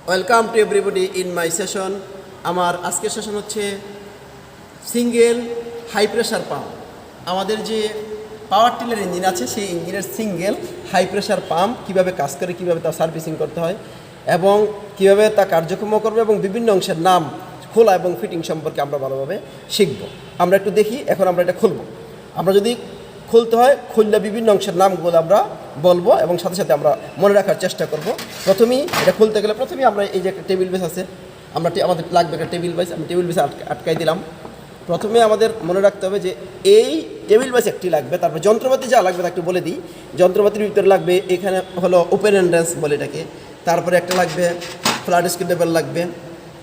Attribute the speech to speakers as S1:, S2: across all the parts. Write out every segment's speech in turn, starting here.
S1: Welcome to everybody in my session. আমার আজকের session হচ্ছে সিঙ্গেল হাই প্রেশার পাম্প। আমাদের যে পাওয়ার টিলার ইঞ্জিন আছে সেই ইঞ্জিনের সিঙ্গেল হাই প্রেশার পাম্প কীভাবে কাজ করে, কীভাবে তা সার্ভিসিং করতে হয় এবং কীভাবে তা কার্যক্ষম করবে এবং বিভিন্ন অংশের নাম খোলা এবং ফিটিং সম্পর্কে আমরা ভালোভাবে শিখব। আমরা একটু দেখি, এখন আমরা এটা খুলব। আমরা যদি খুলতে হয়, খুললে বিভিন্ন অংশের নামগুলো আমরা বলবো এবং সাথে সাথে আমরা মনে রাখার চেষ্টা করব। প্রথমেই এটা খুলতে গেলে প্রথমেই আমরা এই যে একটা টেবিল বেস আছে, আমাদের লাগবে একটা টেবিল বেস। আমি টেবিল বেসে আটকাই দিলাম। প্রথমে আমাদের মনে রাখতে হবে যে এই টেবিল বেস একটি লাগবে। তারপর যন্ত্রপাতি যা লাগবে তা একটু বলে দিই। যন্ত্রপাতির ভিতরে লাগবে, এখানে হলো ওপেন এন্ট্রান্স বলে এটাকে। তারপরে একটা লাগবে ফ্ল্যাট স্ক্রু লেভেল লাগবে।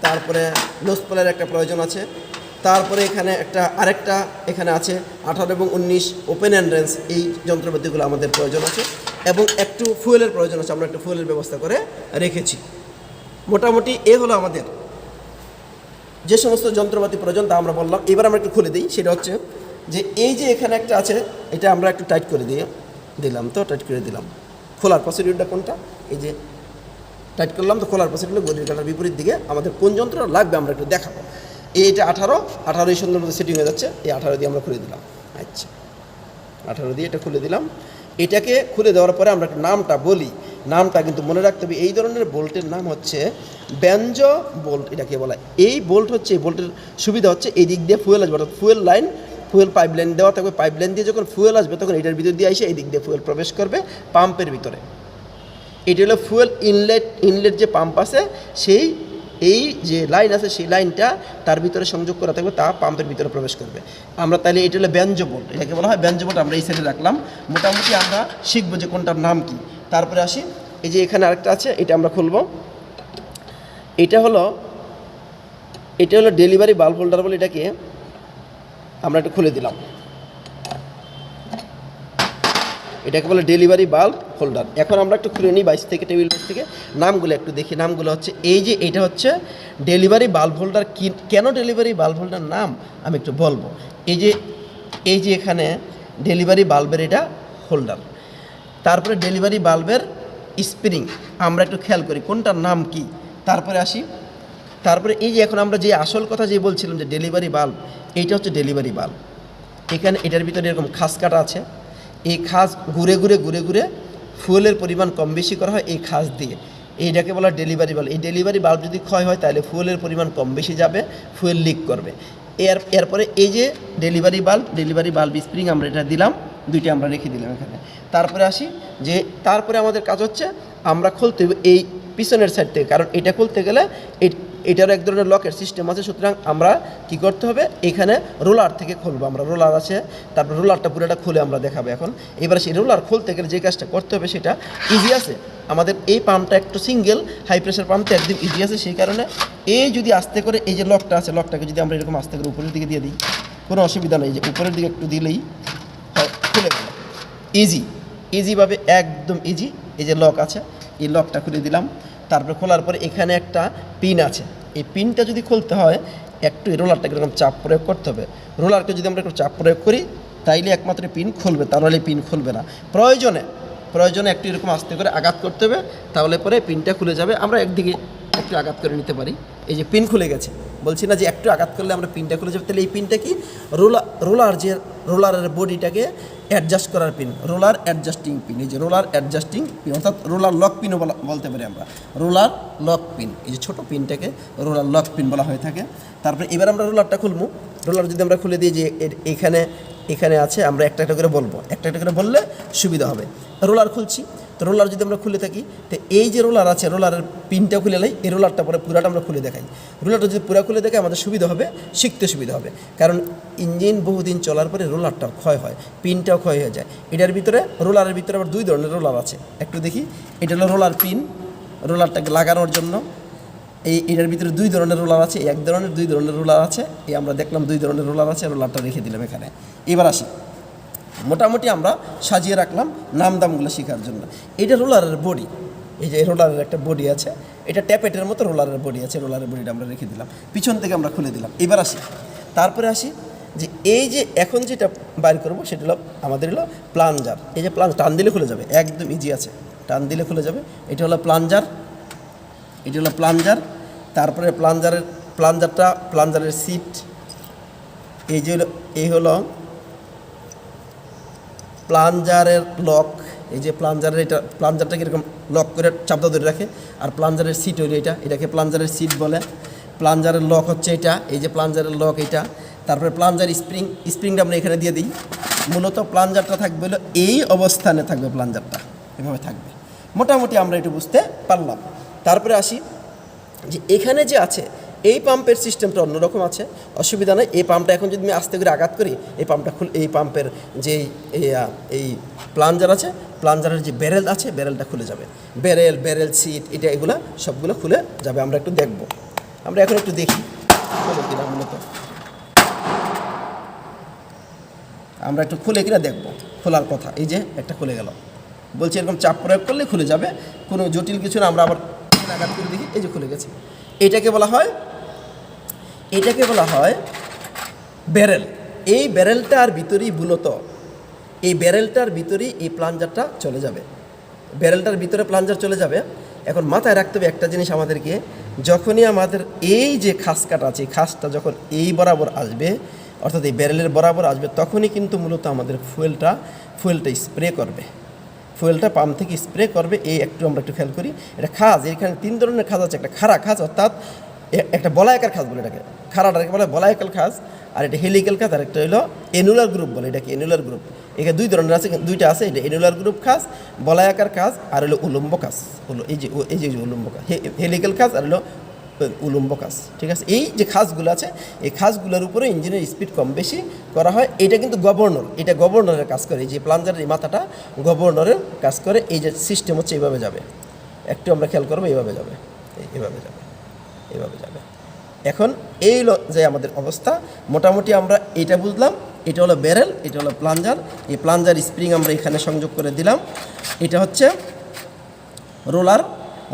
S1: তারপরে নোজ পোলের একটা প্রয়োজন আছে। তারপরে এখানে আরেকটা এখানে আছে 18 এবং 19 ওপেন এন্ট্রান্স। এই যন্ত্রপাতিগুলো আমাদের প্রয়োজন আছে এবং একটু ফুয়েলের প্রয়োজন আছে। আমরা একটু ফুয়েলের ব্যবস্থা করে রেখেছি। মোটামুটি এ হলো আমাদের যে সমস্ত যন্ত্রপাতি প্রয়োজন তা আমরা বললাম। এবার আমরা একটু খুলে দিই। সেটা হচ্ছে যে এই যে এখানে একটা আছে, এটা আমরা একটু টাইট করে দিলাম। টাইট করে দিলাম। খোলার প্রসিডিউরটা কোনটা, এই যে টাইট করলাম। তো খোলার প্রসিডিউর গলির কাটার বিপরীত দিকে আমাদের কোন যন্ত্র লাগবে আমরা একটু দেখাবো। এইটা 18 এই সুন্দর মতো সেটিং হয়ে যাচ্ছে। এই 18 দিয়ে আমরা খুলে দিলাম। আচ্ছা, 18 দিয়ে এটা খুলে দিলাম। এটাকে খুলে দেওয়ার পরে আমরা নামটা বলি। নামটা কিন্তু মনে রাখতে হবে, এই ধরনের বোল্টের নাম হচ্ছে ব্যঞ্জ বোল্ট। এটাকে বলা এই বোল্ট হচ্ছে, এই বোল্টের সুবিধা হচ্ছে এই দিক দিয়ে ফুয়েল আসবে, অর্থাৎ ফুয়েল পাইপ লাইন দেওয়া থাকবে। পাইপ লাইন দিয়ে যখন ফুয়েল আসবে তখন এটার ভিতর দিয়ে এসে এই দিক দিয়ে ফুয়েল প্রবেশ করবে পাম্পের ভিতরে। এটা হলো ফুয়েল ইনলেট যে পাম্প আছে, এই যে লাইন আছে সেই লাইনটা তার ভিতরে সংযোগ করা থাকবে, তা পাম্পের ভিতরে প্রবেশ করবে। আমরা তাহলে এটা হলো ব্যঞ্জ বোল্ট, এটাকে বলা হয় ব্যঞ্জ বোল্ট। আমরা এই সাইডে রাখলাম। মোটামুটি আমরা শিখবো যে কোনটার নাম কি। তারপরে আসি, এই যে এখানে আরেকটা আছে, এটা আমরা খুলবো। এটা হলো ডেলিভারি বাল্ব হোল্ডার বলে এটাকে আমরা একটু খুলে দিলাম। এটাকে বলে ডেলিভারি বাল্ব হোল্ডার। এখন আমরা একটু খুলে নিই টেবিল বেস থেকে নামগুলো একটু দেখি। নামগুলো হচ্ছে এটা হচ্ছে ডেলিভারি বাল্ব হোল্ডার। কেন ডেলিভারি বাল্ব হোল্ডার নাম আমি একটু বলবো। এই যে এখানে ডেলিভারি বাল্বের এটা হোল্ডার। তারপরে ডেলিভারি বাল্বের স্প্রিং আমরা একটু খেয়াল করি কোনটার নাম কি। তারপরে আসি, তারপরে এই যে এখন আমরা যে আসল কথা যে বলছিলাম যে ডেলিভারি বাল্ব, এইটা হচ্ছে ডেলিভারি বাল্ব। এখানে এটার ভিতরে এরকম খাস কাটা আছে। এই খাস ঘুরে ফুয়েলের পরিমাণ কম বেশি করা হয় এই খাস দিয়ে। এইটাকে বলা ডেলিভারি বাল্ব। এই ডেলিভারি বাল্ব যদি ক্ষয় হয় তাহলে ফুয়েলের পরিমাণ কম বেশি যাবে, ফুয়েল লিক করবে। এরপরে এই যে ডেলিভারি বাল্ব স্প্রিং আমরা এটা দিলাম, দুইটা আমরা রেখে দিলাম এখানে। তারপরে আসি যে তারপরে আমাদের কাজ হচ্ছে আমরা খুলতে হবে এই পিছনের সাইড থেকে, কারণ এটা খুলতে গেলে এটারও এক ধরনের লকের সিস্টেম আছে। সুতরাং আমরা কি করতে হবে, এখানে রোলার থেকে খুলবো। আমরা রোলার আছে, তারপর রোলারটা পুরোটা খুলে আমরা দেখাবো এখন। এবার সেই রোলার খুলতে গেলে যে কাজটা করতে হবে সেটা ইজি আছে। আমাদের এই পাম্পটা একটু সিঙ্গেল হাই প্রেশার পাম্পটা একদম ইজি আছে। সেই কারণে এই যদি আস্তে করে এই যে লকটা আছে, লকটাকে যদি আমরা এরকম আস্তে করে উপরের দিকে দিয়ে দিই, কোনো অসুবিধা নেই। যে উপরের দিকে একটু দিলেই খুলে গেল ইজিভাবে, একদম ইজি। এই যে লক আছে, এই লকটা খুলে দিলাম। তারপরে খোলার পরে এখানে একটা পিন আছে। এই পিনটা যদি খুলতে হয় একটু রোলারটাকে এরকম চাপ প্রয়োগ করতে হবে। রোলারকে যদি আমরা একটু চাপ প্রয়োগ করি তাইলে একমাত্র পিন খুলবে, তাহলে পিন খুলবে না। প্রয়োজনে একটু এরকম আস্তে করে আঘাত করতে হবে, তাহলে পরে পিনটা খুলে যাবে। আমরা একদিকে একটু আঘাত করে নিতে পারি। এই যে পিন খুলে গেছে, বলছি না যে একটু আঘাত করলে আমরা পিনটা খুলে যাবে। তাহলে এই পিনটা কি, রোলারের বডিটাকে অ্যাডজাস্ট করার পিন, রোলার অ্যাডজাস্টিং পিন। এই যে রোলার অ্যাডজাস্টিং পিন, অর্থাৎ রোলার লক পিনও বলতে পারি আমরা। রোলার লক পিন, এই যে ছোটো পিনটাকে রোলার লক পিন বলা হয়ে থাকে। তারপরে এবার আমরা রোলারটা খুলবো। রোলার যদি আমরা খুলে দিই যে এখানে আছে, আমরা একটা করে বলবো, একটা করে বললে সুবিধা হবে। রোলার খুলছি, তো রোলার যদি আমরা খুলে থাকি, তো এই যে রোলার আছে, রোলারের পিনটা খুলে নেই, এই রোলারটা পরে পুরাটা আমরা খুলে দেখাই। রোলারটা যদি পুরা খুলে দেখাই আমাদের সুবিধা হবে, শিখতে সুবিধা হবে। কারণ ইঞ্জিন বহুদিন চলার পরে রোলারটা ক্ষয় হয়, পিনটাও ক্ষয় হয়ে যায়। রোলারের ভিতরে আবার দুই ধরনের রোলার আছে, একটু দেখি। এটা হলো রোলার পিন, রোলারটাকে লাগানোর জন্য। এটার ভিতরে দুই ধরনের রোলার আছে, এক ধরনের দুই ধরনের রোলার আছে। আমরা দেখলাম দুই ধরনের রোলার আছে, রোলারটা রেখে দিলাম এখানে। এবার আসি, মোটামুটি আমরা সাজিয়ে রাখলাম দামগুলো শেখার জন্য। এটা রোলারের বডি, এই যে রোলারের একটা বডি আছে, এটা ট্যাপেটের মতো রোলারের বডি আছে। রোলারের বডিটা আমরা রেখে দিলাম, পিছন থেকে আমরা খুলে দিলাম। এবার আসি, তারপরে আসি যে এই যে এখন যেটা বাইর করবো সেটা হলো আমাদের প্লাঞ্জার। এই যে টান দিলে খুলে যাবে, একদম ইজি আছে, টান দিলে খুলে যাবে। এটা হলো প্লাঞ্জার। এটা হলো প্লাঞ্জার, তারপরে প্লাঞ্জারের সিট, এই হলো প্লাঞ্জারের লক, এই যে প্লাঞ্জারটাকে এরকম লক করে চাপটা ধরে রাখে, আর প্লাঞ্জারের সিট হইলো এটাকে প্লাঞ্জারের সিট বলে। প্লাঞ্জারের লক হচ্ছে এটা, এই যে প্লাঞ্জারের লক এটা। তারপরে প্লাঞ্জার স্প্রিংটা আমরা এখানে দিয়ে দিই। মূলত প্লাঞ্জারটা থাকবে হলো এই অবস্থানে থাকবে, প্লাঞ্জারটা এভাবে থাকবে। মোটামুটি আমরা একটু বুঝতে পারলাম। তারপরে আসি যে এখানে যে আছে এই পাম্পের সিস্টেমটা অন্যরকম আছে, অসুবিধা নেই। এই পাম্পটা এখন যদি আমি আস্তে করে আঘাত করি, এই পাম্পের যে এই প্লাঞ্জার আছে, প্লাঞ্জারের যে ব্যারেল আছে, ব্যারেলটা খুলে যাবে। ব্যারেল সিট এগুলো সবগুলো খুলে যাবে। আমরা একটু দেখব, আমরা এখন একটু দেখি খুলে কিনা। মূলত আমরা একটু খুলে কিনা দেখব, খোলার কথা। এই যে একটা খুলে গেল, বলছি এরকম চাপ প্রয়োগ করলে খুলে যাবে, কোনো জটিল কিছু না। আমরা আবার আঘাত করে দেখি, এই যে খুলে গেছে। এটাকে বলা হয় ব্যারেল। এই ব্যারেলটার ভিতরেই মূলত এই প্লাঞ্জারটা চলে যাবে, ব্যারেলটার ভিতরে প্লাঞ্জার চলে যাবে। এখন মাথায় রাখতে হবে একটা জিনিস আমাদেরকে, যখনই আমাদের এই যে খাস কাটা আছে, এই খাসটা যখন এই বরাবর আসবে, অর্থাৎ এই ব্যারেলের বরাবর আসবে, তখনই কিন্তু মূলত আমাদের ফুয়েলটা স্প্রে করবে, ফুয়েলটা পাম্প থেকে স্প্রে করবে। আমরা একটু খেয়াল করি, এটা খাজ, এখানে 3 ধরনের খাজ আছে। একটা খাড়া খাজ, অর্থাৎ একটা বলায়াকার খাজ বলে এটাকে, খাড়াটাকে বলে বলায়াকার খাজ, আর এটা হেলিক্যাল খাজ, আর একটা হলো এনুলার গ্রুপ বলে, এটাকে এনুলার গ্রুপ। এখানে 2 ধরনের আছে, 2টা আছে, এটা এনুলার গ্রুপ খাজ, বলায়াকার খাজ, আর হলো উলম্ব খাজ, হলো এই যে উলম্ব খাজ, হেলিক্যাল খাজ, আর হলো উলম্ব খাজ। ঠিক আছে, এই যে খাজগুলো আছে, এই খাজগুলোর উপরে ইঞ্জিনের স্পিড কম বেশি করা হয়। এটা কিন্তু এটা গভর্নরের কাজ করে। এই যে প্লাঞ্জারের এই মাথাটা গভর্নরের কাজ করে। এই যে সিস্টেম হচ্ছে এইভাবে যাবে, একটু আমরা খেয়াল করবো, এইভাবে যাবে। এখন এই যে আমাদের অবস্থা, মোটামুটি আমরা এটা বুঝলাম। এটা হলো ব্যারেল, এটা হলো প্লাঞ্জার। এই প্লাঞ্জার স্প্রিং আমরা এখানে সংযোগ করে দিলাম। এটা হচ্ছে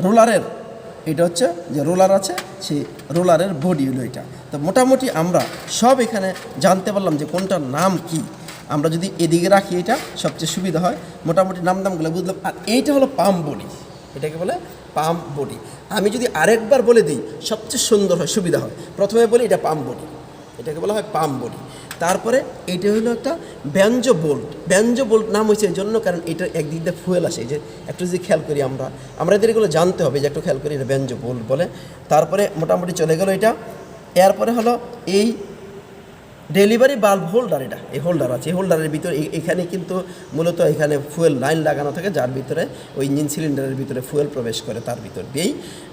S1: রোলারের এটা হচ্ছে যে রোলার আছে, সেই রোলারের বডি হলো এটা। তো মোটামুটি আমরা সব এখানে জানতে পারলাম যে কোনটার নাম কি। আমরা যদি এদিকে রাখি, এটা সবচেয়ে সুবিধা হয়। মোটামুটি নামগুলো বুঝলাম। আর এইটা হলো পাম্প বডি, এটাকে বলে পাম্প বডি। আমি যদি আরেকবার বলে দিই, সবচেয়ে সুন্দর হয়, সুবিধা হয়। প্রথমে বলি এটা পাম্প বডি, এটাকে বলা হয় পাম্প বডি। তারপরে এটা হলো একটা ব্যঞ্জো বোল্ট নাম হয়েছে এই জন্য, কারণ এটা একদিক দিয়ে ফুয়েল আসে। যে একটু যদি খেয়াল করি, আমরা এদের এগুলো জানতে হবে, যে একটু খেয়াল করি, এটা ব্যঞ্জো বোল্ট বলে। তারপরে মোটামুটি চলে গেল এটা। এরপরে হলো এই ডেলিভারি বাল্ব হোল্ডার, এই হোল্ডার আছে। এই হোল্ডারের ভিতরে এখানে কিন্তু মূলত এখানে ফুয়েল লাইন লাগানো থাকে, যার ভিতরে ওই ইঞ্জিন সিলিন্ডারের ভিতরে ফুয়েল প্রবেশ করে, তার ভিতর দিয়েই।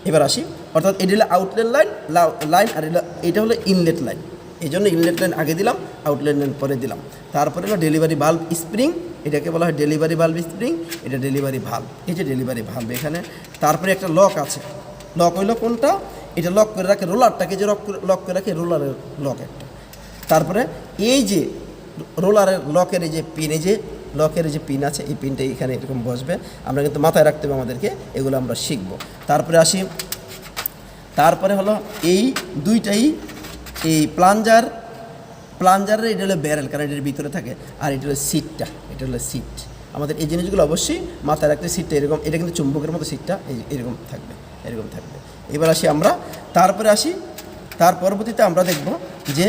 S1: এবার আসি, অর্থাৎ এটা হলো আউটলেট লাইন, আর এটা হলো ইনলেট লাইন। এই জন্য ইনলেট লাইন আগে দিলাম, আউটলেট লাইন পরে দিলাম। তারপরে হলো ডেলিভারি বাল্ব স্প্রিং, এটাকে বলা হয় ডেলিভারি বাল্ব স্প্রিং। এটা ডেলিভারি ভাল্ব, এই যে ডেলিভারি ভাল্ব এখানে। তারপরে একটা লক আছে, লক হইলো কোনটা, এটা লক করে রাখে রোলারটাকে, যে লক করে রাখে রোলারের লক একটা। তারপরে এই যে রোলারের লকের এই যে পিন, এই যে লকের যে পিন আছে, এই পিনটা এখানে এরকম বসবে। আমরা কিন্তু মাথায় রাখতে হবে আমাদেরকে, এগুলো আমরা শিখব। তারপরে আসি, তারপরে হলো এই দুইটাই এই প্লাঞ্জারের এটা হলো ব্যারেল, কারণ এটার ভিতরে থাকে। আর এটা হলো সিটটা, এটা হলো সিট। আমাদের এই জিনিসগুলো অবশ্যই মাথায় রাখতে। সিটটা এরকম, এটা কিন্তু চুম্বকের মতো, সিটটা এরকম থাকবে। এবার আসি আমরা, তার পরবর্তীতে আমরা দেখব যে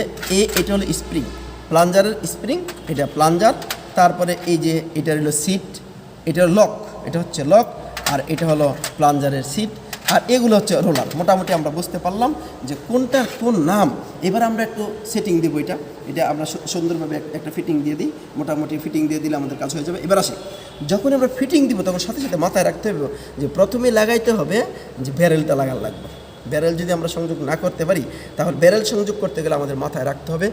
S1: এটা হলো স্প্রিং, প্লাঞ্জারের স্প্রিং, এটা প্লাঞ্জার। তারপরে এই যে এটা হলো সিট, এটা লক, এটা হচ্ছে লক, আর এটা হলো প্লাঞ্জারের সিট, আর এগুলো হচ্ছে রোলার। মোটামুটি আমরা বুঝতে পারলাম যে কোনটার কোন নাম। এবার আমরা একটু সেটিং দেবো, এটা আমরা সুন্দরভাবে একটা ফিটিং দিয়ে দিই। মোটামুটি ফিটিং দিয়ে দিলে আমাদের কাজ হয়ে যাবে। এবার আসি, যখন আমরা ফিটিং দিব, তখন সাথে সাথে মাথায় রাখতে হবে যে প্রথমে লাগাইতে হবে যে ব্যারেলটা লাগবে। ব্যারেল যদি আমরা সংযোগ না করতে পারি, তাহলে ব্যারেল সংযোগ করতে গেলে আমাদের মাথায় রাখতে হবে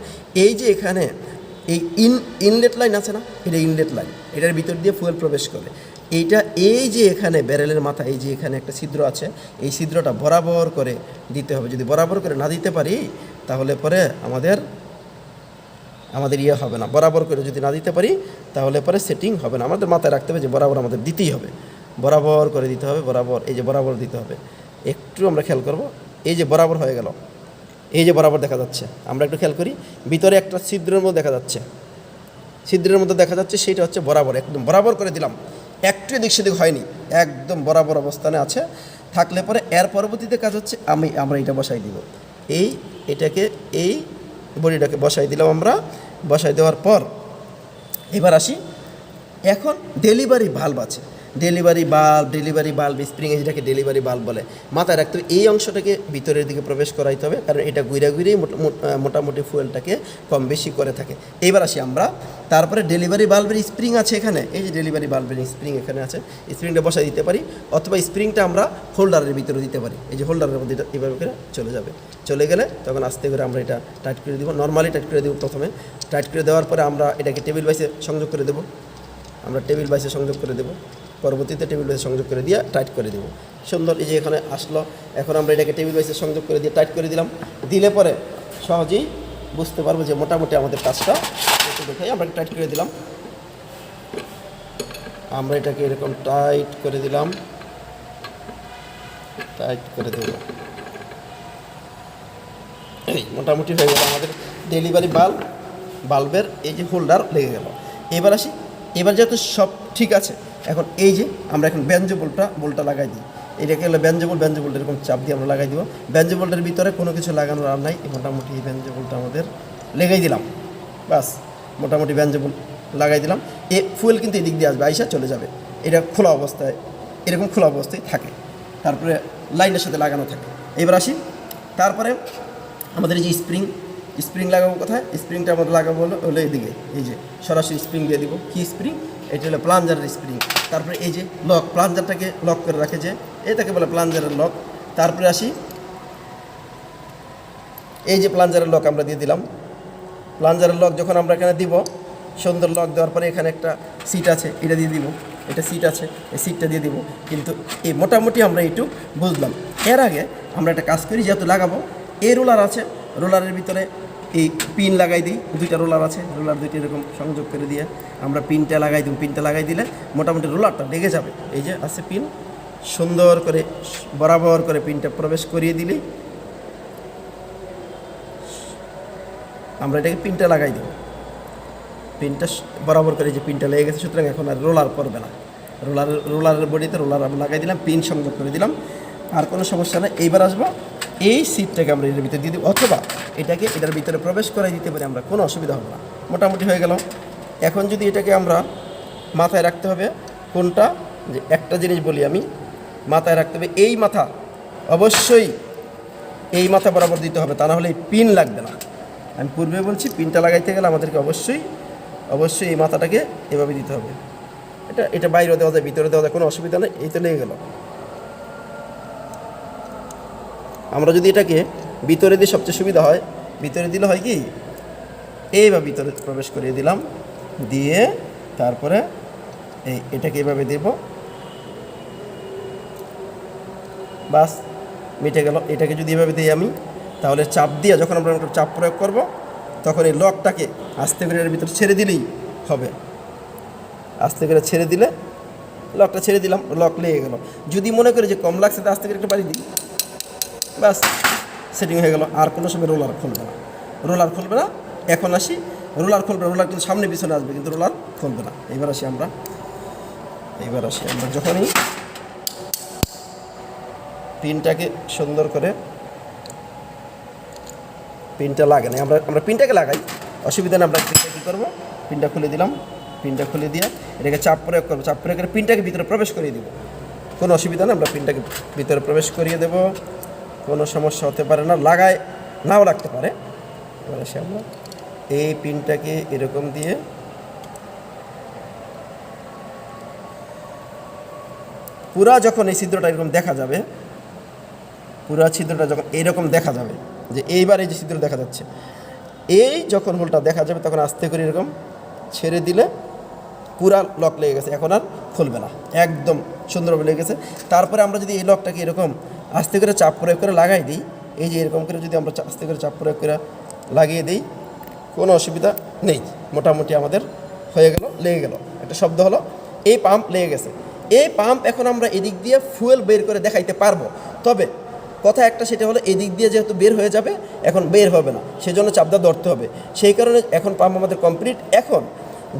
S1: এই যে এখানে এই ইনলেট লাইন আছে না, এটা ইনলেট লাইন, এটার ভিতর দিয়ে ফুয়েল প্রবেশ করে। এই যে এখানে ব্যারেলের মাথা, এই যে এখানে একটা ছিদ্র আছে, এই ছিদ্রটা বরাবর করে দিতে হবে। যদি বরাবর করে না দিতে পারি, তাহলে পরে আমাদের হবে না। বরাবর করে যদি না দিতে পারি, তাহলে পরে সেটিং হবে না। আমাদের মাথায় রাখতে হবে যে বরাবর আমাদের দিতেই হবে, বরাবর করে দিতে হবে, বরাবর, এই যে বরাবর দিতে হবে। একটু আমরা খেয়াল করব, এই যে বরাবর হয়ে গেল, এই যে বরাবর দেখা যাচ্ছে। আমরা একটু খেয়াল করি, ভিতরে একটা ছিদ্রের মধ্যে দেখা যাচ্ছে, সেটা হচ্ছে বরাবর, একদম বরাবর করে দিলাম। একটু এদিক সেদিক হয়নি, একদম বরাবর অবস্থানে আছে। থাকলে পরে এর পরবর্তীতে কাজ হচ্ছে আমরা এটা বসাই দিব, এটাকে এই বডিটাকে বসাই দিলাম আমরা। বসাই দেওয়ার পর এবার আসি, এখন ডেলিভারি ভাল্ব আছে, ডেলিভারি বাল্ব স্প্রিং, যেটাকে ডেলিভারি বাল্ব বলে। মাথায় রাখতে হবে এই অংশটাকে ভিতরের দিকে প্রবেশ করাইতে হবে, কারণ এটা ঘুরেই মোটামুটি ফুয়েলটাকে কম বেশি করে থাকে। এইবার আসি আমরা, তারপরে ডেলিভারি বাল্বের স্প্রিং আছে এখানে, এই যে ডেলিভারি বাল্বের স্প্রিং এখানে আছে, স্প্রিংটা বসাই দিতে পারি, অথবা স্প্রিংটা আমরা হোল্ডারের ভিতরে দিতে পারি। এই যে হোল্ডারের মধ্যে এটা এভাবে করে চলে যাবে, চলে গেলে তখন আস্তে করে আমরা এটা টাইট করে দিব, নর্মালি টাইট করে দেবো। প্রথমে টাইট করে দেওয়ার পরে আমরা এটাকে টেবিল বাইসে সংযোগ করে দেবো, আমরা টেবিল বাইসে সংযোগ করে দেবো, পরবর্তীতে টেবিল বাইসে সংযোগ করে দিয়ে টাইট করে দেবো। সুন্দর, এই যে এখানে আসলো। এখন আমরা এটাকে টেবিল বাইসে সংযোগ করে দিয়ে টাইট করে দিলাম। দিলে পরে সহজেই বুঝতে পারবো যে মোটামুটি আমাদের কাজটা একটু দেখাই। আমরা টাইট করে দিলাম, আমরা এটাকে এরকম টাইট করে দিলাম, টাইট করে দেব। এই মোটামুটি হয়ে গেল আমাদের ডেলিভারি বাল্বের এই যে হোল্ডার লেগে গেল। এবার আসি, এবার যেহেতু সব ঠিক আছে, এখন এই যে আমরা এখন ব্যঞ্জ বোল্টটা লাগাই দিই। এটাকে হলো ব্যঞ্জ বোল্ট এরকম চাপ দিয়ে আমরা লাগাই দিব। ব্যঞ্জ বোল্টের ভিতরে কোনো কিছু লাগানোর আর নাই, মোটামুটি এই ব্যঞ্জ বোল্টটা আমাদের লেগাই দিলাম, বাস মোটামুটি ব্যঞ্জ বোল্ট লাগাই দিলাম। ফুয়েল কিন্তু এদিক দিয়ে আসবে, আইসা চলে যাবে। এটা খোলা অবস্থায়, এরকম খোলা অবস্থায় থাকে, তারপরে লাইনের সাথে লাগানো থাকে। এবার আসি, তারপরে আমাদের এই যে স্প্রিং লাগাবো কোথায়? স্প্রিংটা আমাদের লাগাবো হলো এদিকে, এই যে সরাসরি স্প্রিং দিয়ে দিব। কি স্প্রিং? এটা হলো প্লাঞ্জারের স্প্রিং। তারপরে এই যে লক, প্লাঞ্জারটাকে লক করে রাখে যে, এটাকে বলে প্লাঞ্জারের লক। তারপরে আসি, এই যে প্লাঞ্জারের লক আমরা দিয়ে দিলাম। প্লাঞ্জারের লক যখন আমরা এখানে দিব, সুন্দর লক দেওয়ার পরে এখানে একটা সিট আছে, এটা দিয়ে দিব। এটা সিট আছে, এই সিটটা দিয়ে দিব। কিন্তু এই মোটামুটি আমরা একটু বুঝলাম। এর আগে আমরা একটা কাজ করি, যেহেতু লাগাবো, এই রোলার আছে, রোলারের ভিতরে এই পিন লাগাই দিই। দুইটা রোলার আছে, রোলার দুইটা এরকম সংযোগ করে দিয়ে আমরা পিনটা লাগাই দিই। পিনটা লাগাই দিলে মোটামুটি রোলারটা লেগে যাবে। এই যে আছে পিন, সুন্দর করে বরাবর করে পিনটা প্রবেশ করিয়ে দিলেই আমরা এটাকে পিনটা লাগাই দিব। পিনটা বরাবর করে যে পিনটা লেগে গেছে, সুতরাং এখন আর রোলার করবে না। রোলারের বডিতে রোলার আমরা লাগাই দিলাম, পিন সংযোগ করে দিলাম, আর কোনো সমস্যা নেই। এইবার আসবো, এই সিটটাকে আমরা এটার ভিতরে দিয়ে দিব, অথবা এটাকে এটার ভিতরে প্রবেশ করাই দিতে পারি আমরা, কোনো অসুবিধা হবে না। মোটামুটি হয়ে গেল। এখন যদি এটাকে আমরা মাথায় রাখতে হবে কোনটা, যে একটা জিনিস বলি আমি, মাথায় রাখতে হবে এই মাথা অবশ্যই এই মাথা বরাবর দিতে হবে, তা না হলে এই পিন লাগবে না। আমি পূর্বে বলছি, পিনটা লাগাইতে গেলে আমাদেরকে অবশ্যই এই মাথাটাকে এভাবে দিতে হবে। এটা বাইরে দেওয়া যায়, ভিতরে দেওয়া যায়, কোনো অসুবিধা নেই। এই তো লেগে গেল। আমরা যদি এটাকে ভিতরে দিয়ে সবচেয়ে সুবিধা হয়, ভিতরে দিলে হয় কি, এইভাবে ভিতরে প্রবেশ করিয়ে দিলাম, দিয়ে তারপরে এটাকে এভাবে দেব, বাস মিটে গেল। এটাকে যদি এভাবে দিই আমি, তাহলে চাপ দিয়ে যখন আমরা চাপ প্রয়োগ করব, তখন এই লকটাকে আস্তে করে এর ভিতরে ছেড়ে দিলেই হবে। আস্তে করে ছেড়ে দিলে, লকটা ছেড়ে দিলাম, লক লেগে গেল। যদি মনে করি যে কম লাগছে, তো আস্তে করে একটা বাড়ি দিই, বাস সেটিং হয়ে গেল। আর কোনো সময় রোলার খুলবে না। এখন আসি, রোলার কিন্তু সামনে পিছনে আসবে, কিন্তু রোলার খুলবে না। এইবার আসি আমরা যখনই পিনটাকে সুন্দর করে, পিনটা লাগে না, আমরা পিনটাকে লাগাই, অসুবিধা নেই। আমরা পিনটা কী করবো, পিনটা খুলে দিলাম, পিনটা খুলে দিয়ে এটাকে চাপ প্রয়োগ করবো, চাপ প্রয়োগ করে পিনটাকে ভিতরে প্রবেশ করিয়ে দেবো, কোনো অসুবিধা নেই। আমরা পিনটাকে ভিতরে প্রবেশ করিয়ে দেবো, কোনো সমস্যা হতে পারে না, লাগায় নাও লাগতে পারে। এবার আসি আমরা এই পিনটাকে এরকম দিয়ে পুরা, যখন এই ছিদ্রটা এরকম দেখা যাবে, পুরা ছিদ্রটা যখন এইরকম দেখা যাবে, যে এইবার এই যে ছিদ্র দেখা যাচ্ছে, এই যখন হোলটা দেখা যাবে, তখন আস্তে করে এরকম ছেড়ে দিলে পুরা লক লেগে গেছে, এখন আর খুলবে না, একদম সুন্দরভাবে লেগে গেছে। তারপরে আমরা যদি এই লকটাকে এরকম আস্তে করে চাপ প্রয়োগ করে লাগাই দিই, এই যে এরকম করে যদি আমরা আস্তে করে চাপ প্রয়োগ করে লাগিয়ে দিই, কোনো অসুবিধা নেই। মোটামুটি আমাদের হয়ে গেল, লেগে গেল, একটা শব্দ হলো, এই পাম্প লেগে গেছে। এই পাম্প এখন আমরা এদিক দিয়ে ফুয়েল বের করে দেখাইতে পারবো, তবে কথা একটা, সেটা হলো এদিক দিয়ে যেহেতু বের হয়ে যাবে, এখন বের হবে না, সেজন্য চাপটা ধরতে হবে। সেই কারণে এখন পাম্প আমাদের কমপ্লিট। এখন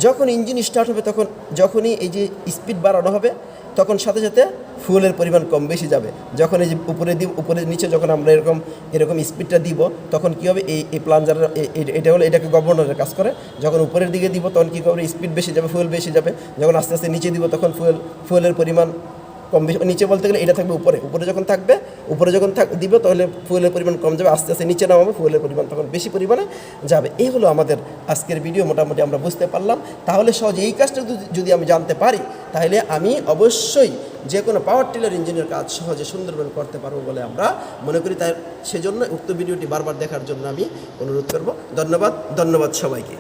S1: যখন ইঞ্জিন স্টার্ট হবে, তখন যখনই এই যে স্পিড বাড়ানো হবে, তখন সাথে সাথে ফুয়েলের পরিমাণ কম বেশি যাবে। যখন এই যে উপরে নিচে যখন আমরা এরকম স্পিডটা দিব, তখন কী হবে, এই প্লাঞ্জারের এটা হলো এটাকে গভর্নরের কাজ করে। যখন উপরের দিকে দিব তখন কী হবে, স্পিড বেশি যাবে, ফুয়েল বেশি যাবে। যখন আস্তে আস্তে নিচে দিব তখন ফুয়েলের পরিমাণ কম বেশি, নিচে বলতে গেলে এটা থাকবে উপরে যখন থাকবে, উপরে যখন দিবে তাহলে ফুয়েলের পরিমাণ কম যাবে, আস্তে আস্তে নিচে নামাবে, ফুয়েলের পরিমাণ তখন বেশি পরিমাণে যাবে। এই হলো আমাদের আজকের ভিডিও, মোটামুটি আমরা বুঝতে পারলাম। তাহলে সহজে এই কাজটা যদি আমি জানতে পারি, তাহলে আমি অবশ্যই যে কোনো পাওয়ার টিলার ইঞ্জিনের কাজ সহজে সুন্দরভাবে করতে পারবো বলে আমরা মনে করি। তাই সেজন্য উক্ত ভিডিওটি বারবার দেখার জন্য আমি অনুরোধ করব। ধন্যবাদ সবাইকে।